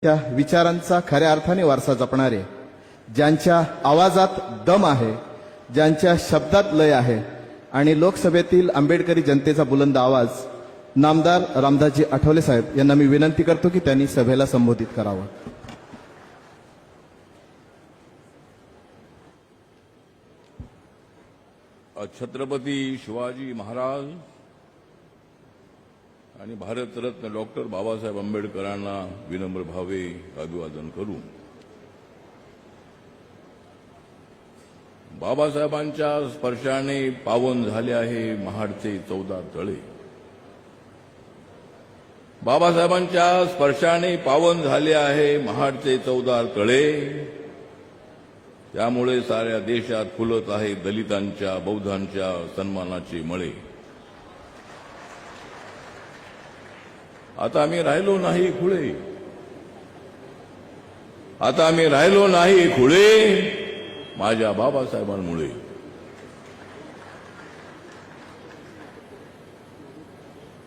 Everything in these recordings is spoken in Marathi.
त्या विचारांचा खऱ्या अर्थाने वारसा जपणारे, ज्यांच्या आवाजात दम आहे, ज्यांच्या शब्दात लय आहे आणि लोकसभेतील आंबेडकरी जनतेचा बुलंद आवाज, नामदार रामदासजी आठवले साहेब यांना मी विनंती करतो की त्यांनी सभेला संबोधित करावं. छत्रपती शिवाजी महाराज आणि भारतरत्न डॉक्टर बाबासाहेब आंबेडकरांना विनम्र भावे अभिवादन करू. बाबासाहेबांच्या स्पर्शाने पावन झाले आहे महाडचे 14 तळे. बाबासाहेबांच्या स्पर्शाने पावन झाले आहे महाडचे 14 तळे. त्यामुळे साऱ्या देशात फुलत आहे दलितांच्या, बौद्धांच्या सन्मानाचे मळे. आता आम्ही राहिलो नाही खुळे, आता आम्ही राहिलो नाही खुळे, माझ्या बाबासाहेबांमुळे.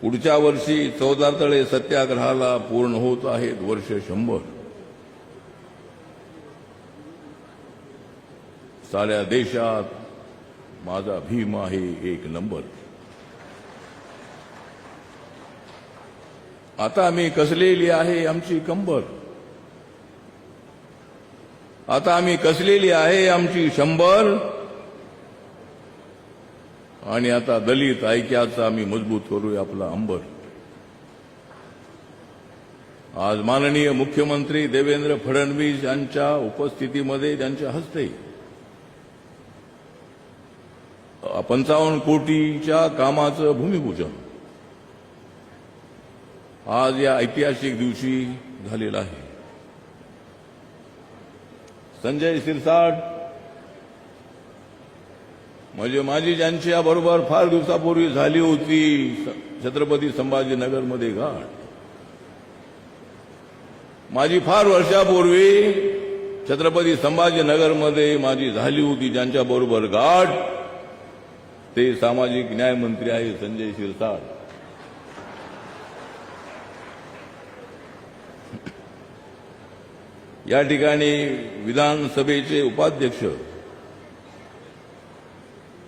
पुढच्या वर्षी 14 तळे सत्याग्रहाला पूर्ण होत आहेत वर्ष 100. साऱ्या देशात माझा भीम आहे 1 नंबर. आता आम्ही कसलेली आहे आमची कंबर, आता आम्ही कसलेली आहे आमची 100. आणि आता दलित ऐक्याचा आम्ही मजबूत करूया आपला अंबर. आज माननीय मुख्यमंत्री देवेंद्र फडणवीस यांच्या उपस्थितीमध्ये त्यांच्या हस्ते 55 कोटीच्या कामाचं भूमिपूजन आज या ऐतिहासिक दिवशी झालेलं आहे. संजय शिरसाट म्हणजे माझी ज्यांच्याबरोबर फार दिवसापूर्वी झाली होती छत्रपती संभाजीनगरमध्ये गाठ, माझी फार वर्षापूर्वी छत्रपती संभाजीनगरमध्ये माझी झाली होती ज्यांच्याबरोबर गाठ, ते सामाजिक न्याय मंत्री आहे संजय शिरसाट. या ठिकाणी विधानसभेचे उपाध्यक्ष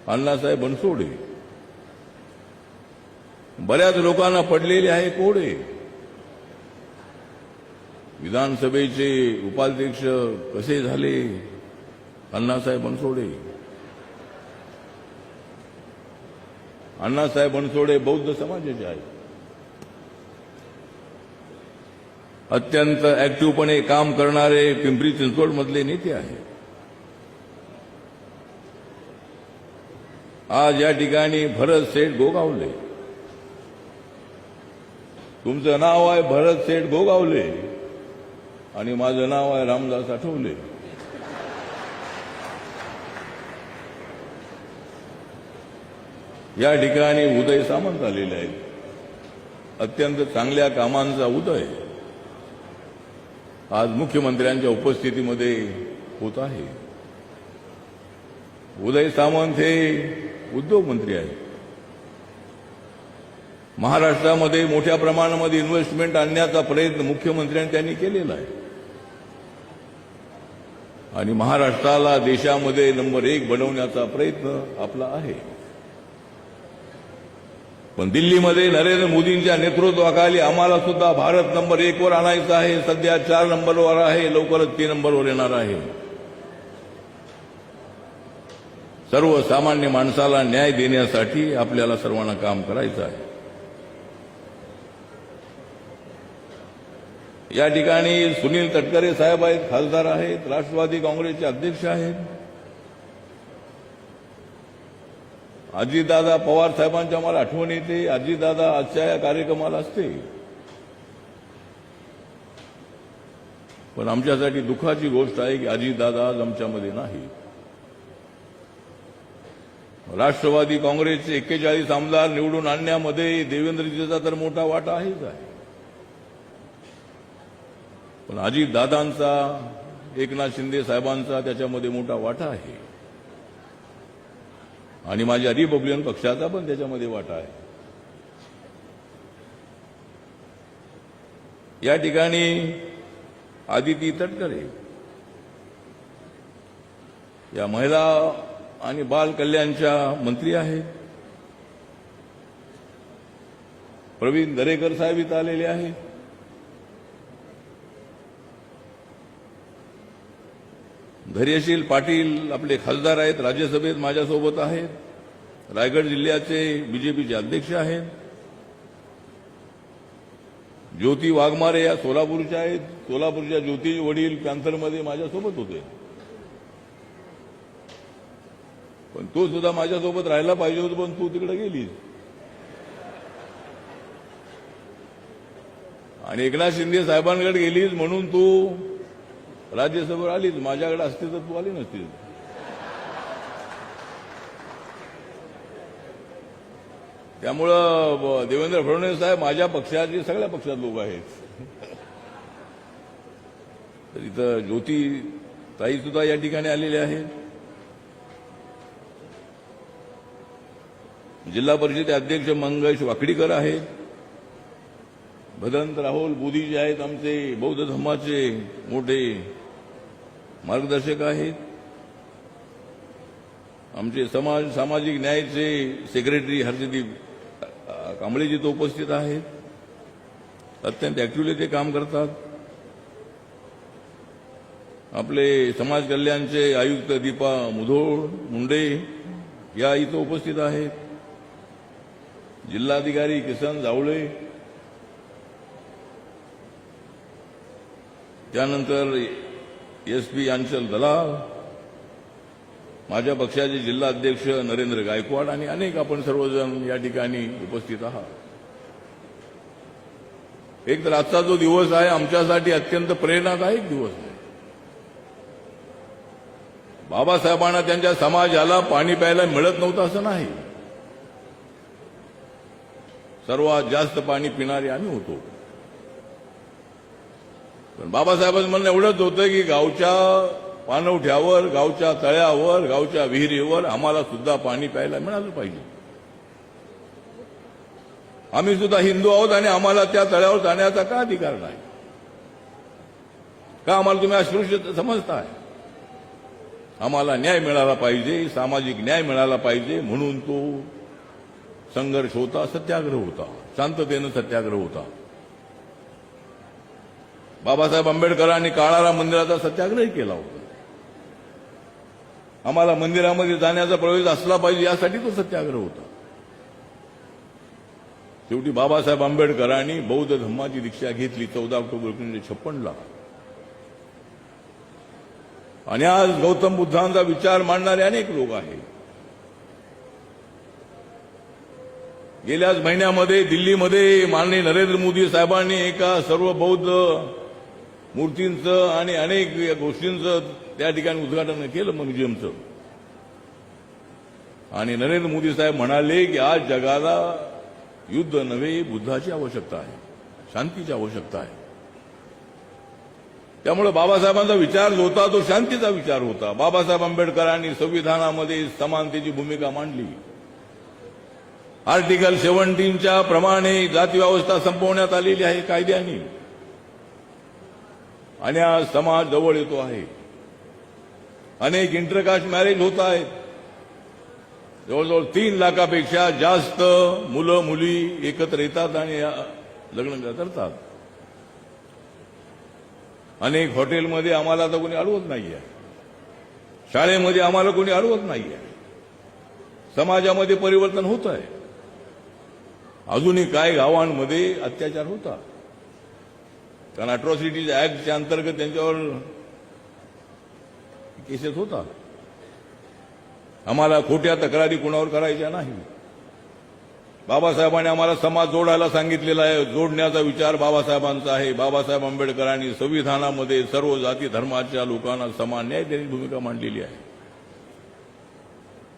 अण्णासाहेब बनसोडे, बऱ्याच लोकांना पडलेले आहे कोडे. विधानसभेचे उपाध्यक्ष कसे झाले अण्णासाहेब बनसोडे? अण्णासाहेब बनसोडे बौद्ध समाजाचे आहेत. अत्यंत ऍक्टिव्हपणे काम करणारे पिंपरी चिंचवड मधले नेते आहेत. आज या ठिकाणी भरत सेठ गोगावले, तुमचं नाव आहे भरत सेठ गोगावले आणि माझं नाव आहे रामदास आठवले. या ठिकाणी उदय सामंत आलेले आहेत. अत्यंत चांगल्या कामांचा उदय आज मुख्यमंत्र्यांच्या उपस्थितीमध्ये होत आहे. उदय सामंत हे उद्योग मंत्री आहेत. महाराष्ट्रामध्ये मोठ्या प्रमाणामध्ये इन्व्हेस्टमेंट आणण्याचा प्रयत्न मुख्यमंत्र्यांनी त्यांनी केलेला आहे आणि महाराष्ट्राला देशामध्ये नंबर 1 बनवण्याचा प्रयत्न आपला आहे. पण दिल्लीमध्ये नरेंद्र मोदींच्या नेतृत्वाखाली आम्हाला सुद्धा भारत नंबर 1 वर आणायचा आहे. सध्या 4 नंबरवर आहे, लवकरच 3 नंबरवर येणार आहे. सर्वसामान्य माणसाला न्याय देण्यासाठी आपल्याला सर्वांना काम करायचं आहे. या ठिकाणी सुनील तटकरे साहेब आहेत, खासदार आहेत, राष्ट्रवादी काँग्रेसचे अध्यक्ष आहेत. अजितदादा पवार साहेबांच्या मला आठवण येते. अजितदादा आजच्या या कार्यक्रमाला असते, पण आमच्यासाठी दुःखाची गोष्ट आहे की अजितदादा आज आमच्यामध्ये नाही. राष्ट्रवादी काँग्रेसचे 41 आमदार निवडून आणण्यामध्ये देवेंद्रजीचा तर मोठा वाटा आहेच आहे, पण अजितदादांचा, एकनाथ शिंदे साहेबांचा त्याच्यामध्ये मोठा वाटा आहे आणि माझ्या रिपब्लिकन पक्षाचा पण त्याच्यामध्ये वाटा आहे. या ठिकाणी आदिती तटकरे, या महिला आणि बाल कल्याणच्या मंत्री आहेत. प्रवीण दरेकर साहेब इथं आलेले आहेत. धैर्यशील पाटील आपले खासदार आहेत, राज्यसभेत माझ्यासोबत आहेत. रायगड जिल्ह्याचे बीजेपीचे अध्यक्ष आहेत. ज्योती वाघमारे या सोलापूरच्या आहेत. सोलापूरच्या ज्योती वडील कॅन्सरमध्ये माझ्यासोबत होते, पण तो सुद्धा माझ्यासोबत राहायला पाहिजे होता, पण तू तिकडे गेलीस. आणि एकनाथ शिंदे साहेबांकडे गेलीस म्हणून तू राज्यसभेवर आलीच. माझ्याकडे असते तर तू आली नसतीस. त्यामुळं देवेंद्र फडणवीस साहेब माझ्या पक्षाचे सगळ्या पक्षात लोक आहेत. तर इथं ज्योती ताई सुद्धा या ठिकाणी आलेले आहेत. जिल्हा परिषद अध्यक्ष मंगेश वाकडीकर आहेत. भदंत राहुल बुधी जे आहेत आमचे बौद्ध धर्माचे मोठे मार्गदर्शक आहेत. आमचे सामाजिक न्यायाचे सेक्रेटरी हर्षदीप कांबळे जिथे उपस्थित आहेत. अत्यंत ऍक्टिव्हली ते काम करतात. आपले समाज कल्याणचे आयुक्त दीपा मुधोळ मुंडे या इथं उपस्थित आहेत. जिल्हाधिकारी किसन जावळे, त्यानंतर एसपी अंचल दलाल, माझ्या पक्षाचे जिल्हा अध्यक्ष नरेंद्र गायकवाड आणि अनेक आपण सर्वजण या ठिकाणी उपस्थित आहात. एक तर आजचा जो दिवस आहे आमच्यासाठी अत्यंत प्रेरणादायक दिवस आहे. बाबासाहेबांना त्यांच्या समाजाला पाणी प्यायला मिळत नव्हतं असं नाही. सर्वात जास्त पाणी पिणारे आम्ही होतो. पण बाबासाहेबांचं म्हणणं एवढंच होतं की गावच्या पाणवठ्यावर, गावच्या तळ्यावर, गावच्या विहिरीवर आम्हाला सुद्धा पाणी प्यायला मिळालं पाहिजे. आम्ही सुद्धा हिंदू आहोत आणि आम्हाला त्या तळ्यावर जाण्याचा का अधिकार नाही? का आम्हाला तुम्ही अस्पृश्य समजताय? आम्हाला न्याय मिळाला पाहिजे, सामाजिक न्याय मिळाला पाहिजे, म्हणून तो संघर्ष होता, सत्याग्रह होता, शांततेनं सत्याग्रह होता. बाबासाहेब आंबेडकरांनी काळाराम मंदिराचा सत्याग्रह केला होता. आम्हाला मंदिरामध्ये जाण्याचा प्रवेश असला पाहिजे यासाठी तो सत्याग्रह होता. शेवटी बाबासाहेब आंबेडकरांनी बौद्ध धर्माची दीक्षा घेतली 14 ऑक्टोबर 1956ला. आणि आज गौतम बुद्धांचा विचार मांडणारे अनेक लोक आहेत. गेल्याच महिन्यामध्ये दिल्लीमध्ये माननीय नरेंद्र मोदी साहेबांनी एका सर्व बौद्ध मूर्तींचं आणि अनेक गोष्टींचं त्या ठिकाणी उद्घाटन केलं म्युझियमचं. आणि नरेंद्र मोदी साहेब म्हणाले की आज जगाला युद्ध नव्हे, बुद्धाची आवश्यकता आहे, शांतीची आवश्यकता आहे. त्यामुळे बाबासाहेबांचा विचार जो होता तो शांतीचा विचार होता. बाबासाहेब आंबेडकरांनी संविधानामध्ये समानतेची भूमिका मांडली. आर्टिकल 17च्या प्रमाणे जाती व्यवस्था संपवण्यात आलेली आहे कायद्याने. आणि आज समाज जवळ येतो आहे. अनेक इंटरकास्ट मॅरेज होत आहेत. जवळजवळ 3 लाखापेक्षा जास्त मुलं मुली एकत्र येतात आणि लग्न करतात. अनेक हॉटेलमध्ये आम्हाला आता कोणी अडवत नाहीये. शाळेमध्ये आम्हाला कोणी अडवत नाहीये. समाजामध्ये परिवर्तन होत आहे. अजूनही काही गावांमध्ये अत्याचार होता, कारण अट्रॉसिटीज ऍक्टच्या अंतर्गत त्यांच्यावर केसेस होता. आम्हाला खोट्या तक्रारी कुणावर करायच्या नाही. बाबासाहेबांनी आम्हाला समाज जोडायला सांगितलेला आहे. जोडण्याचा विचार बाबासाहेबांचा आहे. बाबासाहेब आंबेडकरांनी संविधानामध्ये सर्व जाती धर्माच्या लोकांना समान न्याय देण्याची भूमिका मांडलेली आहे.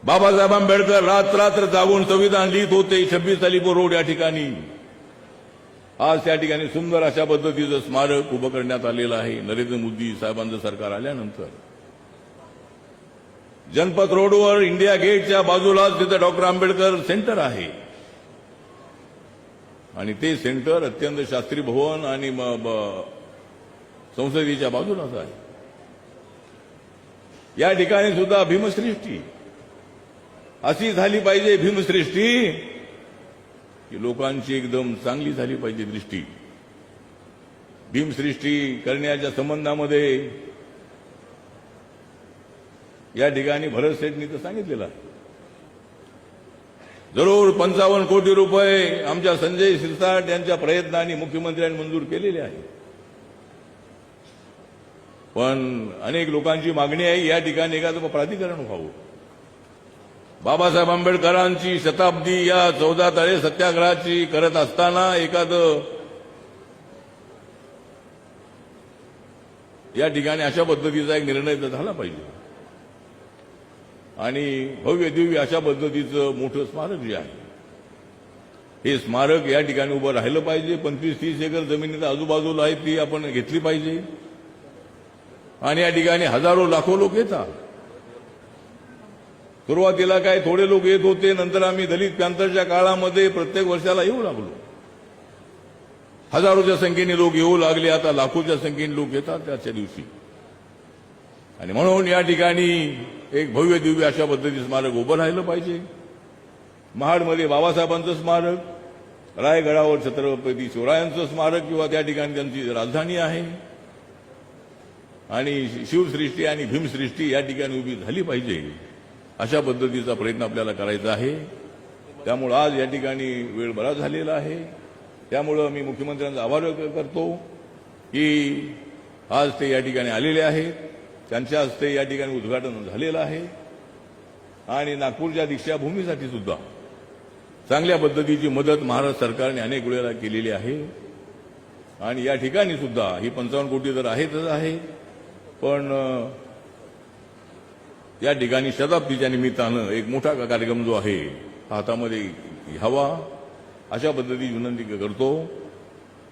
बाबासाहेब आंबेडकर रात्र जागून संविधान लिहित होते 26 अलीपूर रोड या ठिकाणी. आज त्या ठिकाणी सुंदर अशा पद्धतीचं स्मारक उभं करण्यात आलेलं आहे नरेंद्र मोदी साहेबांचं सरकार आल्यानंतर. जनपथ रोडवर इंडिया गेटच्या बाजूलाच तिथं डॉक्टर आंबेडकर सेंटर आहे. आणि ते सेंटर अत्यंत शास्त्री भवन आणि संसदेच्या बाजूलाच आहे. या ठिकाणी सुद्धा भीमसृष्टी अशी झाली पाहिजे, भीमसृष्टी की लोकांची एकदम चांगली झाली पाहिजे दृष्टी. भीमसृष्टी करण्याच्या संबंधामध्ये या ठिकाणी भरत सेठनी तर सांगितलेलं आहे. जरूर 55 कोटी रुपये आमच्या संजय शिरसाट यांच्या प्रयत्नांनी मुख्यमंत्र्यांनी मंजूर केलेले आहे. पण अनेक लोकांची मागणी आहे या ठिकाणी एखादं प्राधिकरण व्हावं. बाबासाहेब आंबेडकरांची शताब्दी या 14 तळे सत्याग्रहाची करत असताना एखादं या ठिकाणी अशा पद्धतीचा एक निर्णय तर झाला पाहिजे आणि भव्य दिव्य अशा पद्धतीचं मोठं स्मारक जे आहे हे स्मारक या ठिकाणी उभं राहिलं पाहिजे. 25-30 एकर जमिनी आजूबाजूला आहे ती आपण घेतली पाहिजे आणि या ठिकाणी हजारो लाखो लोक येतात. सुरुवातीला काय थोडे लोक येत होते, नंतर आम्ही दलित पॅंथरच्या काळामध्ये प्रत्येक वर्षाला येऊ लागलो. हजारोच्या संख्येने लोक येऊ लागले, आता लाखोच्या संख्येने लोक येतात त्याच्या दिवशी. आणि म्हणून या ठिकाणी एक भव्य दिव्य अशा पद्धतीचं स्मारक उभं राहिलं पाहिजे. महाडमध्ये बाबासाहेबांचं स्मारक, रायगडावर छत्रपती शिवरायांचं स्मारक किंवा त्या ठिकाणी त्यांची राजधानी आहे आणि शिवसृष्टी आणि भीमसृष्टी या ठिकाणी उभी झाली पाहिजे अशा पद्धतीचा प्रयत्न आपल्याला करायचा आहे. त्यामुळे आज या ठिकाणी वेळ बराच झालेला आहे. त्यामुळं मी मुख्यमंत्र्यांचा आभार व्यक्त करतो की आज ते या ठिकाणी आलेले आहेत. त्यांच्या हस्ते या ठिकाणी उद्घाटन झालेलं आहे आणि नागपूरच्या दीक्षाभूमीसाठी सुद्धा चांगल्या पद्धतीची मदत महाराष्ट्र सरकारने अनेक वेळेला केलेली आहे आणि या ठिकाणी सुद्धा ही 55 कोटी तर आहेतच आहे, पण या ठिकाणी शताब्दीच्या निमित्तानं एक मोठा कार्यक्रम जो आहे हातामध्ये घ्यावा अशा पद्धतीची विनंती करतो.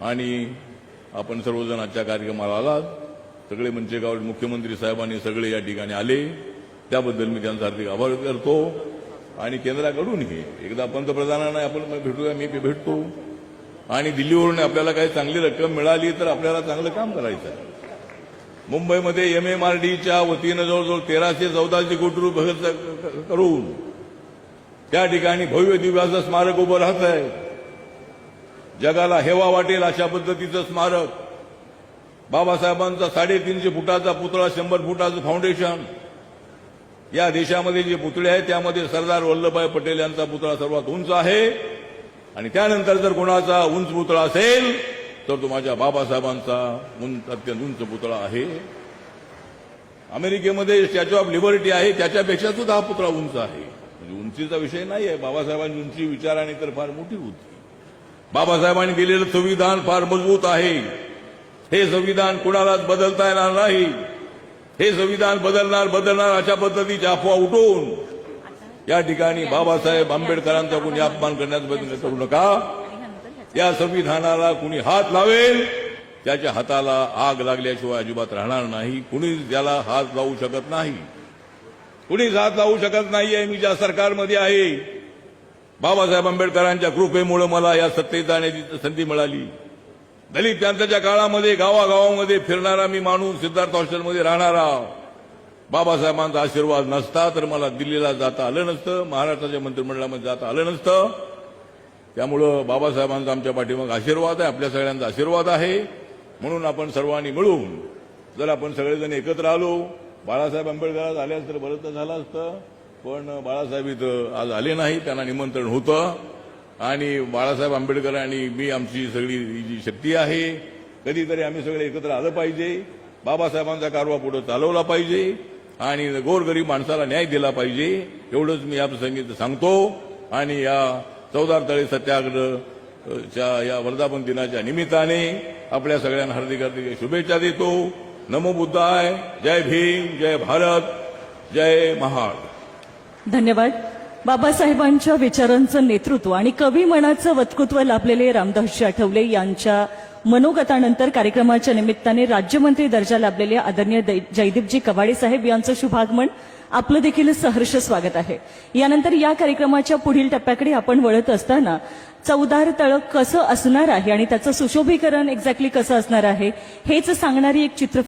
आणि आपण सर्वजण आजच्या कार्यक्रमाला आलात, सगळे मंचेगाव मुख्यमंत्री साहेबांनी सगळे या ठिकाणी आले, त्याबद्दल मी त्यांचा हार्दिक आभार करतो. आणि केंद्राकडूनही एकदा पंतप्रधानांना आपण भेटूया, मी भेटतो आणि दिल्लीवरून आपल्याला काही चांगली रक्कम मिळाली तर आपल्याला चांगलं काम करायचं आहे. मुंबईमध्ये MMRDच्या वतीनं जवळजवळ 1314 कोटी रुपये खर्च करून त्या ठिकाणी भव्य दिव्य असं स्मारक उभं राहत आहे. जगाला हेवा वाटेल अशा पद्धतीचं स्मारक, बाबासाहेबांचा 350 फुटाचा पुतळा, 100 फुटाचं फाउंडेशन. या देशामध्ये जे पुतळे आहेत त्यामध्ये सरदार वल्लभभाई पटेल यांचा पुतळा सर्वात उंच आहे आणि त्यानंतर जर कोणाचा उंच पुतळा असेल तर तो माझ्या बाबासाहेबांचा अत्यंत उंच पुतळा आहे. अमेरिकेमध्ये स्टॅच्यू ऑफ लिबर्टी आहे, त्याच्यापेक्षा सुद्धा हा पुतळा उंच आहे. म्हणजे उंचीचा विषय नाही आहे, बाबासाहेबांची उंची विचाराने तर फार मोठी होती. बाबासाहेबांनी दिलेलं संविधान फार मजबूत आहे. हे संविधान कुणालाच बदलता येणार नाही. हे संविधान बदलणार अशा पद्धतीची अफवा उठवून या ठिकाणी बाबासाहेब आंबेडकरांचा कोणी अपमान करण्याचा प्रयत्न करू नका. या संविधानाला कुणी हात लावेल त्याच्या हाताला आग लागल्याशिवाय अजिबात राहणार नाही. कुणीच त्याला हात लावू शकत नाही, कुणीच हात लावू शकत नाहीये. मी ज्या सरकारमध्ये आहे, बाबासाहेब आंबेडकरांच्या कृपेमुळे मला या सत्तेत जाण्याची संधी मिळाली. दलित पॅंथरच्या काळामध्ये गावागावामध्ये फिरणारा मी माणूस, सिद्धार्थ हॉस्टेलमध्ये राहणारा, बाबासाहेबांचा आशीर्वाद नसता तर मला दिल्लीला जाता आलं नसतं, महाराष्ट्राच्या मंत्रिमंडळामध्ये जाता आलं नसतं. त्यामुळं बाबासाहेबांचा आमच्या पाठीमागे आशीर्वाद आहे, आपल्या सगळ्यांचा आशीर्वाद आहे. म्हणून आपण सर्वांनी मिळून जर आपण सगळेजण एकत्र आलो, बाळासाहेब आंबेडकर आल्यास तर बरं तर झालं असतं, पण बाळासाहेब इथं आज आले नाही, त्यांना निमंत्रण होतं. आणि बाळासाहेब आंबेडकर आणि मी, आमची सगळी जी शक्ती आहे, कधीतरी आम्ही सगळे एकत्र आलं पाहिजे, बाबासाहेबांचा कारवा पुढे चालवला पाहिजे आणि गोरगरीब माणसाला न्याय दिला पाहिजे. एवढंच मी या प्रसंगी सांगतो. आणि या 14 तळे सत्याग्रहच्या या वर्धापन दिनाच्या निमित्ताने आपल्या सगळ्यांना हार्दिक हार्दिक शुभेच्छा देतो. नमो बुद्धाय. जय भीम, जय भारत, जय महाड. धन्यवाद. बाबासाहेबांच्या विचारांचं नेतृत्व आणि कवी मनाचं वक्तृत्व लाभलेले रामदासजी आठवले यांच्या मनोगतानंतर कार्यक्रमाच्या निमित्ताने राज्यमंत्री दर्जा लाभलेले आदरणीय जयदीपजी कवाडे साहेब यांचं शुभागमन आपलं देखील सहर्ष स्वागत आहे. यानंतर या कार्यक्रमाच्या पुढील टप्प्याकडे आपण वळत असताना चौदार तळ कसं असणार आहे आणि त्याचं सुशोभीकरण एक्झॅक्टली कसं असणार आहे हेच सांगणारी एक चित्र